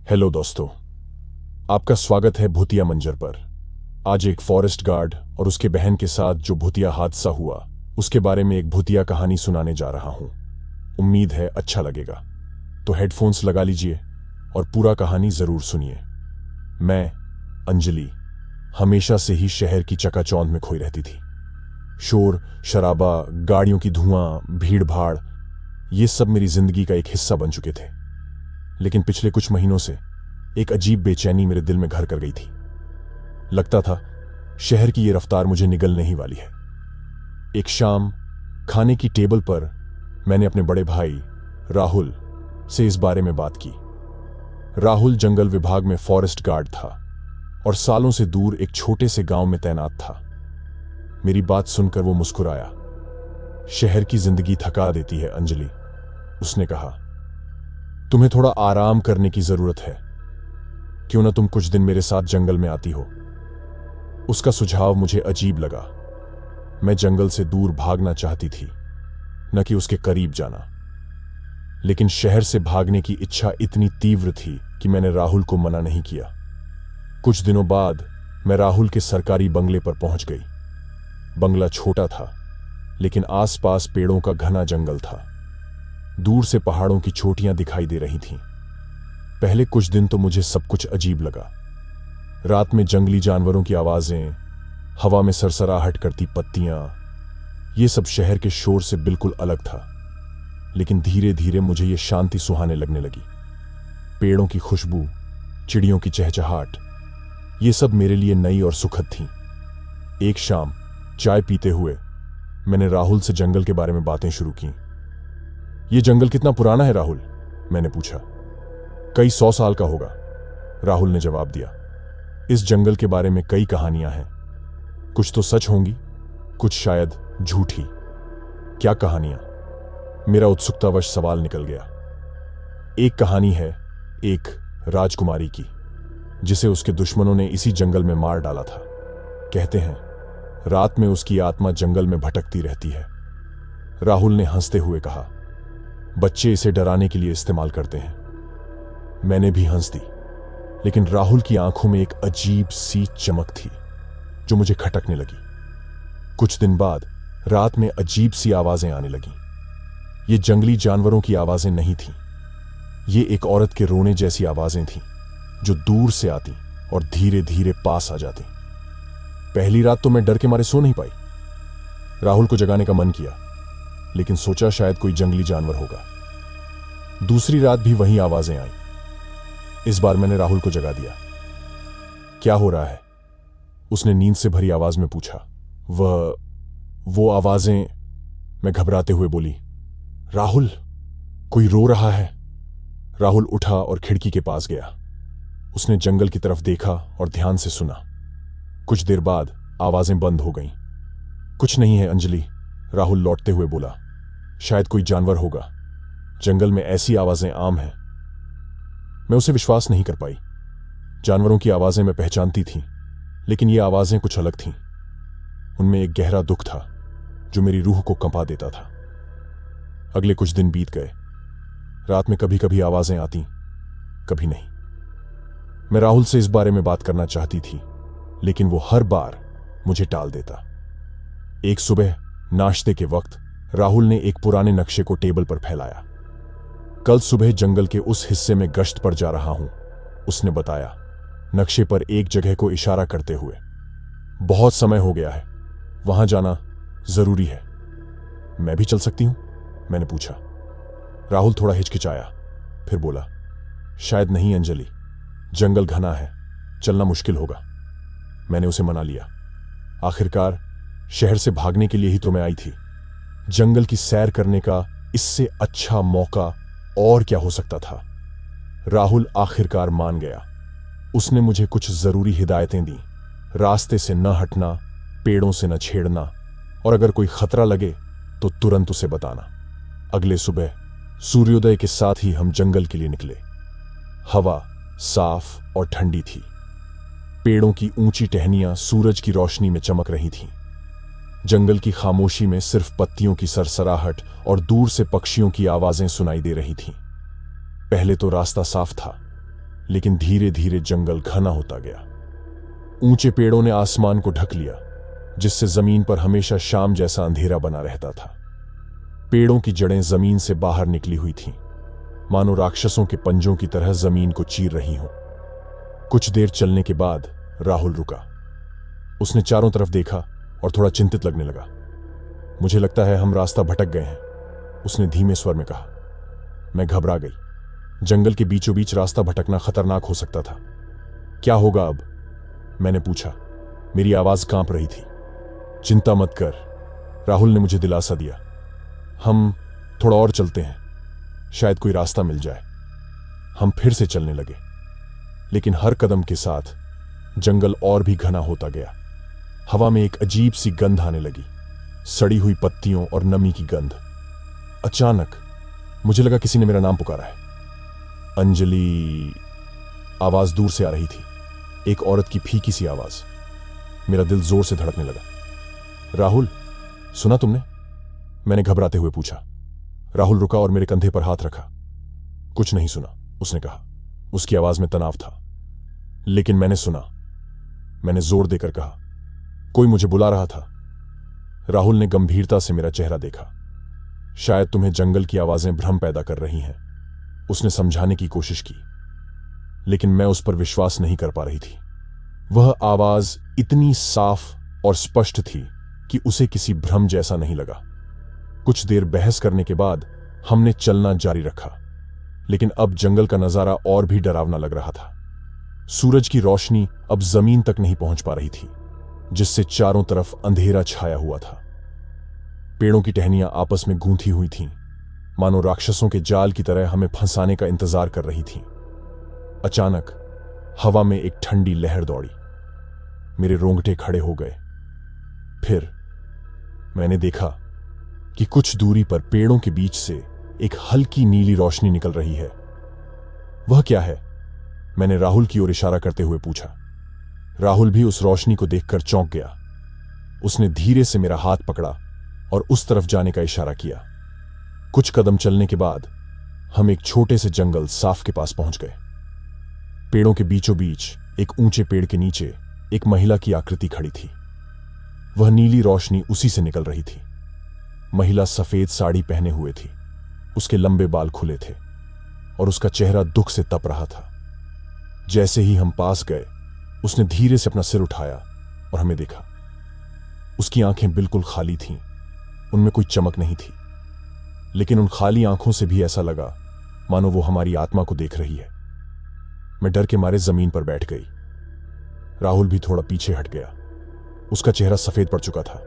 Hello दोस्तों, आपका स्वागत है भूतिया मंजर पर। आज एक फॉरेस्ट गार्ड और उसके बहन के साथ जो भूतिया हादसा हुआ उसके बारे में एक भूतिया कहानी सुनाने जा रहा हूं। उम्मीद है अच्छा लगेगा, तो हेडफोन्स लगा लीजिए और पूरा कहानी जरूर सुनिए। मैं अंजलि हमेशा से ही शहर की चकाचौंध में खोई रहती थी। शोर शराबा, गाड़ियों की धुआं, भीड़ भाड़, ये सब मेरी जिंदगी का एक हिस्सा बन चुके थे। लेकिन पिछले कुछ महीनों से एक अजीब बेचैनी मेरे दिल में घर कर गई थी। लगता था शहर की ये रफ्तार मुझे निगलने ही वाली है। एक शाम खाने की टेबल पर मैंने अपने बड़े भाई राहुल से इस बारे में बात की। राहुल जंगल विभाग में फॉरेस्ट गार्ड था और सालों से दूर एक छोटे से गांव में तैनात था। मेरी बात सुनकर वो मुस्कुराया। शहर की जिंदगी थका देती है अंजलि, उसने कहा। तुम्हें थोड़ा आराम करने की जरूरत है, क्यों ना तुम कुछ दिन मेरे साथ जंगल में आती हो। उसका सुझाव मुझे अजीब लगा। मैं जंगल से दूर भागना चाहती थी, न कि उसके करीब जाना। लेकिन शहर से भागने की इच्छा इतनी तीव्र थी कि मैंने राहुल को मना नहीं किया। कुछ दिनों बाद मैं राहुल के सरकारी बंगले पर पहुंच गई। बंगला छोटा था, लेकिन आसपास पेड़ों का घना जंगल था। दूर से पहाड़ों की चोटियां दिखाई दे रही थीं। पहले कुछ दिन तो मुझे सब कुछ अजीब लगा। रात में जंगली जानवरों की आवाजें, हवा में सरसराहट करती पत्तियां, ये सब शहर के शोर से बिल्कुल अलग था। लेकिन धीरे धीरे मुझे ये शांति सुहाने लगने लगी। पेड़ों की खुशबू, चिड़ियों की चहचहाट, ये सब मेरे लिए नई और सुखद थी। एक शाम चाय पीते हुए मैंने राहुल से जंगल के बारे में बातें शुरू की। ये जंगल कितना पुराना है राहुल? मैंने पूछा। कई 100 साल का होगा, राहुल ने जवाब दिया। इस जंगल के बारे में कई कहानियां हैं। कुछ तो सच होंगी, कुछ शायद झूठी। क्या कहानियां? मेरा उत्सुकतावश सवाल निकल गया। एक कहानी है एक राजकुमारी की, जिसे उसके दुश्मनों ने इसी जंगल में मार डाला था। कहते हैं रात में उसकी आत्मा जंगल में भटकती रहती है। राहुल ने हंसते हुए कहा। बच्चे इसे डराने के लिए इस्तेमाल करते हैं। मैंने भी हंस दी, लेकिन राहुल की आंखों में एक अजीब सी चमक थी जो मुझे खटकने लगी। कुछ दिन बाद रात में अजीब सी आवाजें आने लगीं। ये जंगली जानवरों की आवाजें नहीं थीं। ये एक औरत के रोने जैसी आवाजें थीं जो दूर से आती और धीरे धीरे पास आ जाती। पहली रात तो मैं डर के मारे सो नहीं पाई। राहुल को जगाने का मन किया, लेकिन सोचा शायद कोई जंगली जानवर होगा। दूसरी रात भी वही आवाजें आईं। इस बार मैंने राहुल को जगा दिया। क्या हो रहा है? उसने नींद से भरी आवाज में पूछा। वो आवाजें, मैं घबराते हुए बोली। राहुल, कोई रो रहा है। राहुल उठा और खिड़की के पास गया। उसने जंगल की तरफ देखा और ध्यान से सुना। कुछ देर बाद आवाजें बंद हो गईं। कुछ नहीं है अंजलि, राहुल लौटते हुए बोला। शायद कोई जानवर होगा। जंगल में ऐसी आवाजें आम हैं। मैं उसे विश्वास नहीं कर पाई। जानवरों की आवाजें मैं पहचानती थी, लेकिन ये आवाजें कुछ अलग थीं। उनमें एक गहरा दुख था जो मेरी रूह को कंपा देता था। अगले कुछ दिन बीत गए। रात में कभी कभी आवाजें आती, कभी नहीं। मैं राहुल से इस बारे में बात करना चाहती थी, लेकिन वो हर बार मुझे टाल देता। एक सुबह नाश्ते के वक्त राहुल ने एक पुराने नक्शे को टेबल पर फैलाया। कल सुबह जंगल के उस हिस्से में गश्त पर जा रहा हूं, उसने बताया, नक्शे पर एक जगह को इशारा करते हुए। बहुत समय हो गया है, वहां जाना जरूरी है। मैं भी चल सकती हूं? मैंने पूछा। राहुल थोड़ा हिचकिचाया, फिर बोला, शायद नहीं अंजलि, जंगल घना है, चलना मुश्किल होगा। मैंने उसे मना लिया। आखिरकार शहर से भागने के लिए ही तो मैं आई थी। जंगल की सैर करने का इससे अच्छा मौका और क्या हो सकता था। राहुल आखिरकार मान गया। उसने मुझे कुछ जरूरी हिदायतें दी। रास्ते से न हटना, पेड़ों से न छेड़ना, और अगर कोई खतरा लगे तो तुरंत उसे बताना। अगले सुबह सूर्योदय के साथ ही हम जंगल के लिए निकले। हवा साफ और ठंडी थी। पेड़ों की ऊंची टहनियां सूरज की रोशनी में चमक रही थीं। जंगल की खामोशी में सिर्फ पत्तियों की सरसराहट और दूर से पक्षियों की आवाजें सुनाई दे रही थीं। पहले तो रास्ता साफ था, लेकिन धीरे धीरे जंगल घना होता गया। ऊंचे पेड़ों ने आसमान को ढक लिया, जिससे जमीन पर हमेशा शाम जैसा अंधेरा बना रहता था। पेड़ों की जड़ें जमीन से बाहर निकली हुई थीं, मानो राक्षसों के पंजों की तरह जमीन को चीर रही हों। कुछ देर चलने के बाद राहुल रुका। उसने चारों तरफ देखा और थोड़ा चिंतित लगने लगा। मुझे लगता है हम रास्ता भटक गए हैं, उसने धीमे स्वर में कहा। मैं घबरा गई। जंगल के बीचों बीच रास्ता भटकना खतरनाक हो सकता था। क्या होगा अब? मैंने पूछा। मेरी आवाज कांप रही थी। चिंता मत कर, राहुल ने मुझे दिलासा दिया। हम थोड़ा और चलते हैं, शायद कोई रास्ता मिल जाए। हम फिर से चलने लगे, लेकिन हर कदम के साथ जंगल और भी घना होता गया। हवा में एक अजीब सी गंध आने लगी, सड़ी हुई पत्तियों और नमी की गंध। अचानक मुझे लगा किसी ने मेरा नाम पुकारा है। अंजलि, आवाज दूर से आ रही थी, एक औरत की फीकी सी आवाज। मेरा दिल जोर से धड़कने लगा। राहुल, सुना तुमने? मैंने घबराते हुए पूछा। राहुल रुका और मेरे कंधे पर हाथ रखा। कुछ नहीं सुना, उसने कहा। उसकी आवाज में तनाव था। लेकिन मैंने सुना, मैंने जोर देकर कहा। कोई मुझे बुला रहा था। राहुल ने गंभीरता से मेरा चेहरा देखा। शायद तुम्हें जंगल की आवाजें भ्रम पैदा कर रही हैं, उसने समझाने की कोशिश की, लेकिन मैं उस पर विश्वास नहीं कर पा रही थी। वह आवाज इतनी साफ और स्पष्ट थी कि उसे किसी भ्रम जैसा नहीं लगा। कुछ देर बहस करने के बाद हमने चलना जारी रखा, लेकिन अब जंगल का नजारा और भी डरावना लग रहा था। सूरज की रोशनी अब जमीन तक नहीं पहुंच पा रही थी, जिससे चारों तरफ अंधेरा छाया हुआ था। पेड़ों की टहनियां आपस में गूंथी हुई थीं, मानो राक्षसों के जाल की तरह हमें फंसाने का इंतजार कर रही थीं। अचानक हवा में एक ठंडी लहर दौड़ी। मेरे रोंगटे खड़े हो गए। फिर मैंने देखा कि कुछ दूरी पर पेड़ों के बीच से एक हल्की नीली रोशनी निकल रही है। वह क्या है? मैंने राहुल की ओर इशारा करते हुए पूछा। राहुल भी उस रोशनी को देखकर चौंक गया। उसने धीरे से मेरा हाथ पकड़ा और उस तरफ जाने का इशारा किया। कुछ कदम चलने के बाद हम एक छोटे से जंगल साफ के पास पहुंच गए। पेड़ों के बीचों बीच एक ऊंचे पेड़ के नीचे एक महिला की आकृति खड़ी थी। वह नीली रोशनी उसी से निकल रही थी। महिला सफेद साड़ी पहने हुए थी, उसके लंबे बाल खुले थे और उसका चेहरा दुख से तप रहा था। जैसे ही हम पास गए, उसने धीरे से अपना सिर उठाया और हमें देखा। उसकी आंखें बिल्कुल खाली थीं, उनमें कोई चमक नहीं थी, लेकिन उन खाली आंखों से भी ऐसा लगा मानो वो हमारी आत्मा को देख रही है। मैं डर के मारे जमीन पर बैठ गई। राहुल भी थोड़ा पीछे हट गया। उसका चेहरा सफेद पड़ चुका था।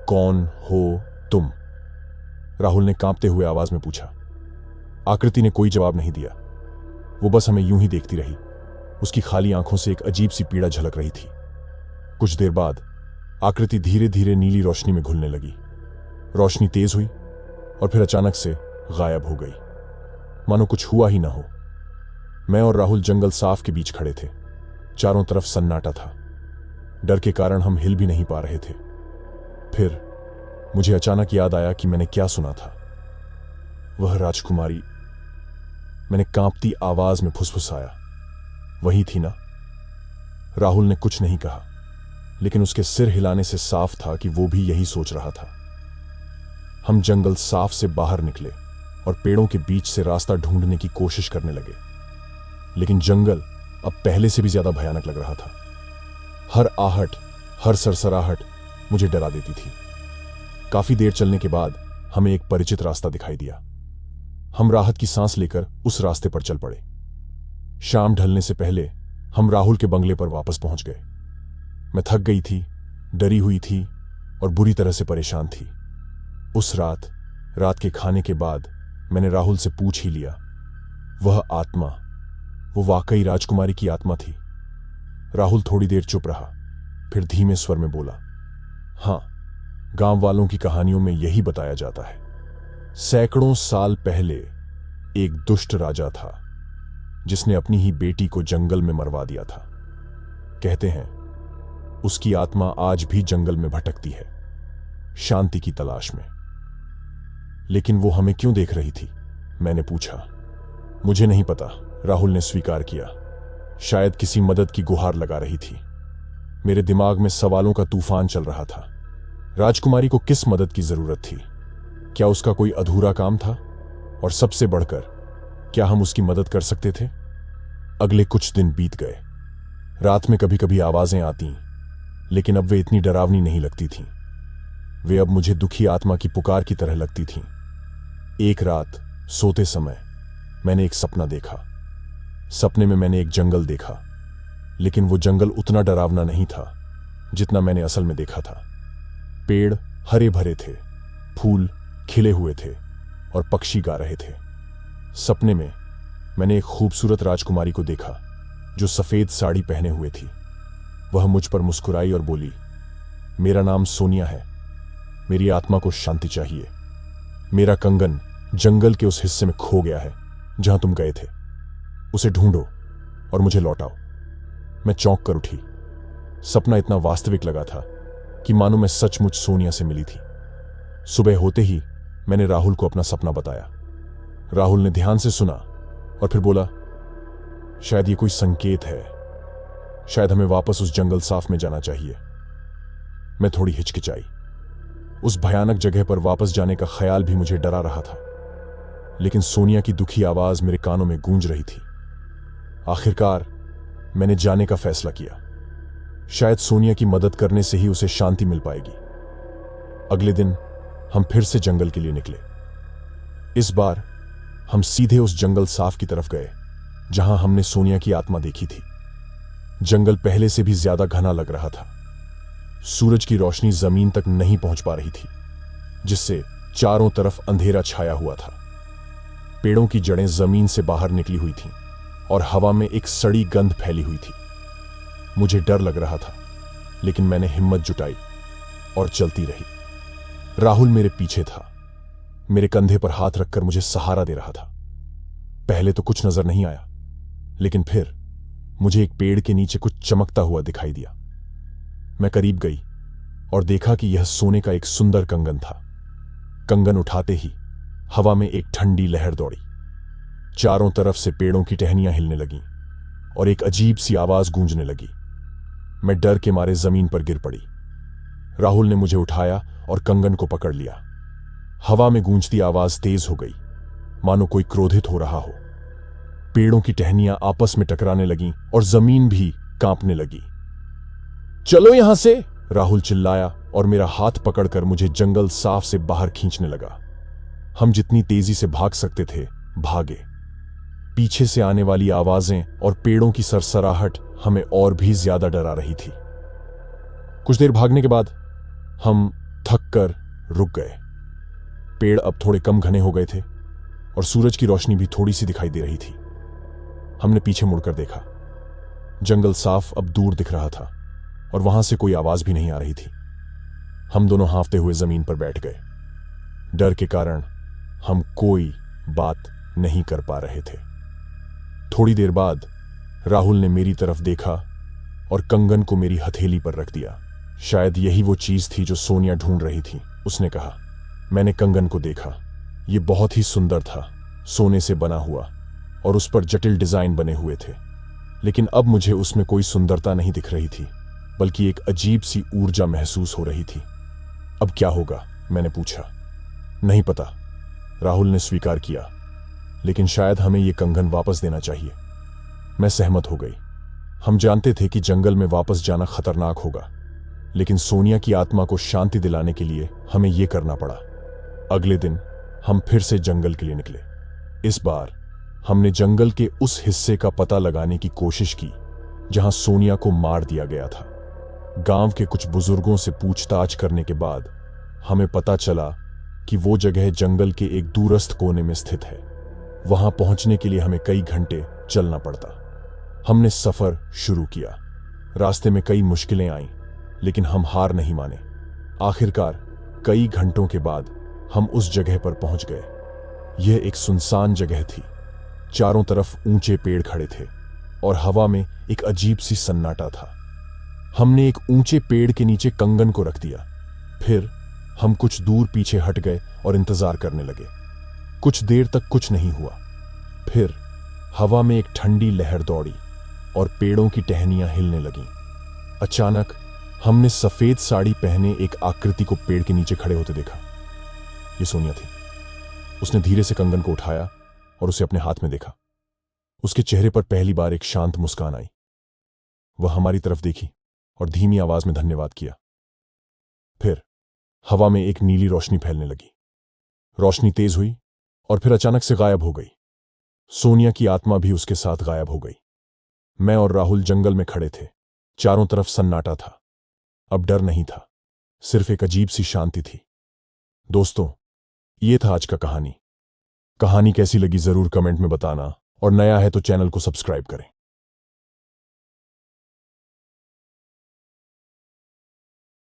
कौन हो तुम? राहुल ने कांपते हुए आवाज में पूछा। आकृति ने कोई जवाब नहीं दिया। वो बस हमें यूं ही देखती रही। उसकी खाली आंखों से एक अजीब सी पीड़ा झलक रही थी। कुछ देर बाद आकृति धीरे धीरे नीली रोशनी में घुलने लगी। रोशनी तेज हुई और फिर अचानक से गायब हो गई, मानो कुछ हुआ ही ना हो। मैं और राहुल जंगल साफ के बीच खड़े थे। चारों तरफ सन्नाटा था। डर के कारण हम हिल भी नहीं पा रहे थे। फिर मुझे अचानक याद आया कि मैंने क्या सुना था। वह राजकुमारी, मैंने कांपती आवाज में फुसफुसाया। वही थी ना? राहुल ने कुछ नहीं कहा, लेकिन उसके सिर हिलाने से साफ था कि वो भी यही सोच रहा था। हम जंगल साफ से बाहर निकले और पेड़ों के बीच से रास्ता ढूंढने की कोशिश करने लगे, लेकिन जंगल अब पहले से भी ज्यादा भयानक लग रहा था। हर आहट, हर सरसराहट मुझे डरा देती थी। काफी देर चलने के बाद हमें एक परिचित रास्ता दिखाई दिया। हम राहत की सांस लेकर उस रास्ते पर चल पड़े। शाम ढलने से पहले हम राहुल के बंगले पर वापस पहुंच गए। मैं थक गई थी, डरी हुई थी और बुरी तरह से परेशान थी। उस रात के खाने के बाद मैंने राहुल से पूछ ही लिया, वह आत्मा, वो वाकई राजकुमारी की आत्मा थी? राहुल थोड़ी देर चुप रहा, फिर धीमे स्वर में बोला, हां, गांव वालों की कहानियों में यही बताया जाता है। सैकड़ों साल पहले एक दुष्ट राजा था जिसने अपनी ही बेटी को जंगल में मरवा दिया था। कहते हैं उसकी आत्मा आज भी जंगल में भटकती है, शांति की तलाश में। लेकिन वो हमें क्यों देख रही थी? मैंने पूछा। मुझे नहीं पता, राहुल ने स्वीकार किया। शायद किसी मदद की गुहार लगा रही थी। मेरे दिमाग में सवालों का तूफान चल रहा था। राजकुमारी को किस मदद की जरूरत थी? क्या उसका कोई अधूरा काम था? और सबसे बढ़कर, क्या हम उसकी मदद कर सकते थे? अगले कुछ दिन बीत गए। रात में कभी कभी आवाजें आती, लेकिन अब वे इतनी डरावनी नहीं लगती थीं। वे अब मुझे दुखी आत्मा की पुकार की तरह लगती थीं। एक रात सोते समय मैंने एक सपना देखा। सपने में मैंने एक जंगल देखा, लेकिन वो जंगल उतना डरावना नहीं था जितना मैंने असल में देखा था। पेड़ हरे भरे थे, फूल खिले हुए थे और पक्षी गा रहे थे। सपने में मैंने एक खूबसूरत राजकुमारी को देखा जो सफेद साड़ी पहने हुए थी। वह मुझ पर मुस्कुराई और बोली, मेरा नाम सोनिया है। मेरी आत्मा को शांति चाहिए। मेरा कंगन जंगल के उस हिस्से में खो गया है जहां तुम गए थे। उसे ढूंढो और मुझे लौटाओ। मैं चौंक कर उठी। सपना इतना वास्तविक लगा था कि मानो मैं सचमुच सोनिया से मिली थी। सुबह होते ही मैंने राहुल को अपना सपना बताया। राहुल ने ध्यान से सुना और फिर बोला, शायद ये कोई संकेत है। शायद हमें वापस उस जंगल साफ में जाना चाहिए। मैं थोड़ी हिचकिचाई। उस भयानक जगह पर वापस जाने का ख्याल भी मुझे डरा रहा था, लेकिन सोनिया की दुखी आवाज मेरे कानों में गूंज रही थी। आखिरकार मैंने जाने का फैसला किया। शायद सोनिया की मदद करने से ही उसे शांति मिल पाएगी। अगले दिन हम फिर से जंगल के लिए निकले। इस बार हम सीधे उस जंगल साफ की तरफ गए जहां हमने सोनिया की आत्मा देखी थी। जंगल पहले से भी ज्यादा घना लग रहा था। सूरज की रोशनी जमीन तक नहीं पहुंच पा रही थी, जिससे चारों तरफ अंधेरा छाया हुआ था। पेड़ों की जड़ें जमीन से बाहर निकली हुई थीं और हवा में एक सड़ी गंध फैली हुई थी। मुझे डर लग रहा था, लेकिन मैंने हिम्मत जुटाई और चलती रही। राहुल मेरे पीछे था, मेरे कंधे पर हाथ रखकर मुझे सहारा दे रहा था। पहले तो कुछ नजर नहीं आया, लेकिन फिर मुझे एक पेड़ के नीचे कुछ चमकता हुआ दिखाई दिया। मैं करीब गई और देखा कि यह सोने का एक सुंदर कंगन था। कंगन उठाते ही हवा में एक ठंडी लहर दौड़ी। चारों तरफ से पेड़ों की टहनियां हिलने लगीं और एक अजीब सी आवाज गूंजने लगी। मैं डर के मारे जमीन पर गिर पड़ी। राहुल ने मुझे उठाया और कंगन को पकड़ लिया। हवा में गूंजती आवाज तेज हो गई, मानो कोई क्रोधित हो रहा हो। पेड़ों की टहनियां आपस में टकराने लगीं और जमीन भी कांपने लगी। चलो यहां से, राहुल चिल्लाया और मेरा हाथ पकड़कर मुझे जंगल साफ से बाहर खींचने लगा। हम जितनी तेजी से भाग सकते थे भागे। पीछे से आने वाली आवाजें और पेड़ों की सरसराहट हमें और भी ज्यादा डरा रही थी। कुछ देर भागने के बाद हम थक कर रुक गए। पेड़ अब थोड़े कम घने हो गए थे और सूरज की रोशनी भी थोड़ी सी दिखाई दे रही थी। हमने पीछे मुड़कर देखा। जंगल साफ अब दूर दिख रहा था और वहां से कोई आवाज भी नहीं आ रही थी। हम दोनों हांफते हुए जमीन पर बैठ गए। डर के कारण हम कोई बात नहीं कर पा रहे थे। थोड़ी देर बाद राहुल ने मेरी तरफ देखा और कंगन को मेरी हथेली पर रख दिया। शायद यही वो चीज थी जो सोनिया ढूंढ रही थी। उसने कहा। मैंने कंगन को देखा। यह बहुत ही सुंदर था, सोने से बना हुआ और उस पर जटिल डिजाइन बने हुए थे। लेकिन अब मुझे उसमें कोई सुंदरता नहीं दिख रही थी, बल्कि एक अजीब सी ऊर्जा महसूस हो रही थी। अब क्या होगा? मैंने पूछा। नहीं पता, राहुल ने स्वीकार किया, लेकिन शायद हमें यह कंगन वापस देना चाहिए। मैं सहमत हो गई। हम जानते थे कि जंगल में वापस जाना खतरनाक होगा, लेकिन सोनिया की आत्मा को शांति दिलाने के लिए हमें यह करना पड़ा। अगले दिन हम फिर से जंगल के लिए निकले। इस बार हमने जंगल के उस हिस्से का पता लगाने की कोशिश की जहां सोनिया को मार दिया गया था। गांव के कुछ बुजुर्गों से पूछताछ करने के बाद हमें पता चला कि वो जगह जंगल के एक दूरस्थ कोने में स्थित है। वहां पहुंचने के लिए हमें कई घंटे चलना पड़ता। हमने सफर शुरू किया। रास्ते में कई मुश्किलें आईं, लेकिन हम हार नहीं माने। आखिरकार कई घंटों के बाद हम उस जगह पर पहुंच गए। यह एक सुनसान जगह थी। चारों तरफ ऊंचे पेड़ खड़े थे और हवा में एक अजीब सी सन्नाटा था। हमने एक ऊंचे पेड़ के नीचे कंगन को रख दिया। फिर हम कुछ दूर पीछे हट गए और इंतजार करने लगे। कुछ देर तक कुछ नहीं हुआ। फिर हवा में एक ठंडी लहर दौड़ी और पेड़ों की टहनियां हिलने लगीं। अचानक हमने सफेद साड़ी पहने एक आकृति को पेड़ के नीचे खड़े होते देखा। ये सोनिया थी। उसने धीरे से कंगन को उठाया और उसे अपने हाथ में देखा। उसके चेहरे पर पहली बार एक शांत मुस्कान आई। वह हमारी तरफ देखी और धीमी आवाज में धन्यवाद किया। फिर हवा में एक नीली रोशनी फैलने लगी। रोशनी तेज हुई और फिर अचानक से गायब हो गई। सोनिया की आत्मा भी उसके साथ गायब हो गई। मैं और राहुल जंगल में खड़े थे। चारों तरफ सन्नाटा था। अब डर नहीं था, सिर्फ एक अजीब सी शांति थी। दोस्तों, ये था आज का कहानी। कहानी कैसी लगी जरूर कमेंट में बताना और नया है तो चैनल को सब्सक्राइब करें।